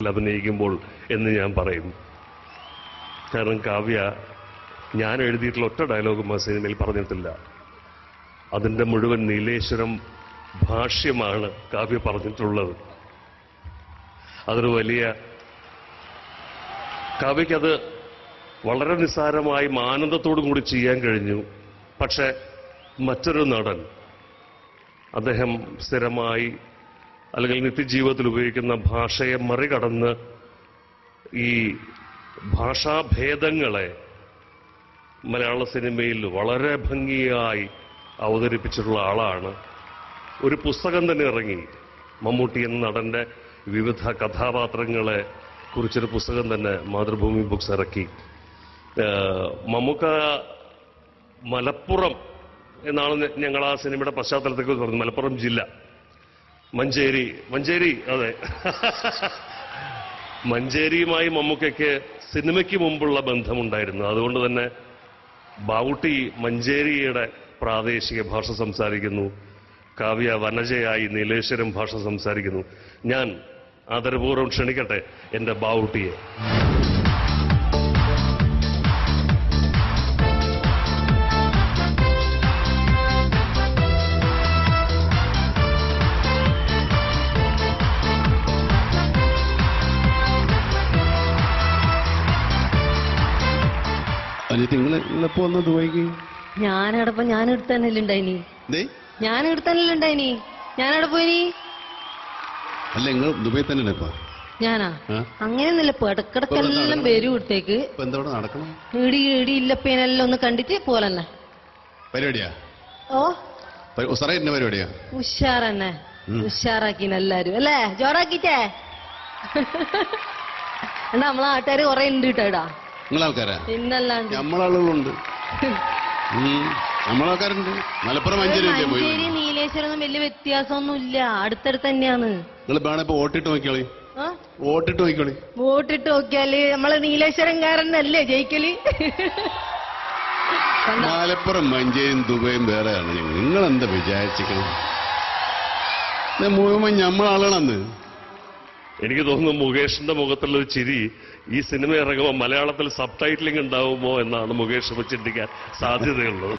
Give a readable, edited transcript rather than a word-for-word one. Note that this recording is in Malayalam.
അഭിനയിക്കുമ്പോൾ എന്ന് ഞാൻ പറയുന്നു. കാരണം കാവ്യ ഞാൻ എഴുതിയിട്ടുള്ള ഒറ്റ ഡയലോഗും ആ സിനിമയിൽ പറഞ്ഞിട്ടില്ല. അതിൻ്റെ മുഴുവൻ നീലേശ്വരം ഭാഷ്യമാണ് കാവ്യ പറഞ്ഞിട്ടുള്ളത്. അതൊരു വലിയ കാവ്യയ്ക്കത് വളരെ നിസ്സാരമായി ആനന്ദത്തോടു കൂടി ചെയ്യാൻ കഴിഞ്ഞു. പക്ഷെ മറ്റൊരു നടൻ അദ്ദേഹം സ്ഥിരമായി അല്ലെങ്കിൽ നിത്യജീവിതത്തിൽ ഉപയോഗിക്കുന്ന ഭാഷയെ മറികടന്ന് ഈ ഭാഷാഭേദങ്ങളെ മലയാള സിനിമയിൽ വളരെ ഭംഗിയായി അവതരിപ്പിച്ചിട്ടുള്ള ആളാണ്. ഒരു പുസ്തകം തന്നെ ഇറങ്ങി, മമ്മൂട്ടി എന്ന നടന്റെ വിവിധ കഥാപാത്രങ്ങളെ കുറിച്ചൊരു പുസ്തകം തന്നെ മാതൃഭൂമി ബുക്സ് ഇറക്കി. മമ്മൂക്ക മലപ്പുറം എന്നാണ് ഞങ്ങൾ ആ സിനിമയുടെ പശ്ചാത്തലത്തെക്കുറിച്ച് പറഞ്ഞത്. മലപ്പുറം ജില്ല മഞ്ചേരി അതെ. മഞ്ചേരിയുമായി മമ്മൂക്കയ്ക്ക് സിനിമയ്ക്ക് മുമ്പുള്ള ബന്ധമുണ്ടായിരുന്നു. അതുകൊണ്ട് തന്നെ ബാവുട്ടി മഞ്ചേരിയുടെ പ്രാദേശിക ഭാഷ സംസാരിക്കുന്നു, കാവ്യ വനജയായി നീലേശ്വരം ഭാഷ സംസാരിക്കുന്നു. ഞാൻ ആദരപൂർവ്വം ക്ഷണിക്കട്ടെ എൻ്റെ ബാവുട്ടിയെ. നിങ്ങളിപ്പോ ഒന്ന് ദുബായിക്ക് ഞാനടപ്പം ഞാനെടുത്തന്നല്ലേ ഉണ്ടായിനി. ഞാനവിടെ പോയിനി. അല്ല നിങ്ങൾ ദുബായി തന്നെ ഇപ്പൊ? ഞാനാ അങ്ങനെയൊന്നുമില്ല. ഇപ്പൊ ഇടക്കിടക്കെല്ലാം വരും ഇവിടത്തേക്ക്. എന്താ നടക്കണം? ഇല്ലപ്പേനെല്ലാം ഒന്ന് കണ്ടിട്ട് പോലെന്നെ. പരിപാടിയാ? ഓ ഉസാറായിട്ട് പരിപാടിയാ? ഉഷാറന്നെ, ഉഷാറാക്കിന് എല്ലാരും അല്ലേ, ജോറാക്കിട്ടേ. എന്താ നമ്മളെ നാട്ടുകാര് കൊറേ ഉണ്ട് കേട്ടാ. നിങ്ങളാൾക്കാരാ? പിന്നല്ലാണ്ട് നമ്മളാളുകളുണ്ട്, നമ്മളാൾക്കാരുണ്ട്. മലപ്പുറം മഞ്ചേരി നീലേശ്വരം വലിയ വ്യത്യാസമൊന്നും ഇല്ല, അടുത്തടുത്ത് തന്നെയാണ്. നിങ്ങൾ വേണം ഇപ്പൊ വോട്ടിട്ട് നോക്കിയോളി. വോട്ടിട്ട് നോക്കിയാല് നമ്മളെ നീലേശ്വരംകാരനല്ലേ ജയിക്കല്. മലപ്പുറം മഞ്ചേരിയും ദുബൈയും വേറെയാണ്. നിങ്ങളെന്താ വിചാരിച്ചിരിക്കണം? മുഴുവൻ നമ്മളാളാണെന്ന് എനിക്ക് തോന്നുന്നു. മുകേഷിന്റെ മുഖത്തുള്ളൊരു ചിരി ഈ സിനിമ ഇറങ്ങുമ്പോൾ മലയാളത്തിൽ സബ് ടൈറ്റിലിംഗ് ഉണ്ടാവുമോ എന്നാണ് മുകേഷ് ചിന്തിക്കാൻ സാധ്യതയുള്ളത്.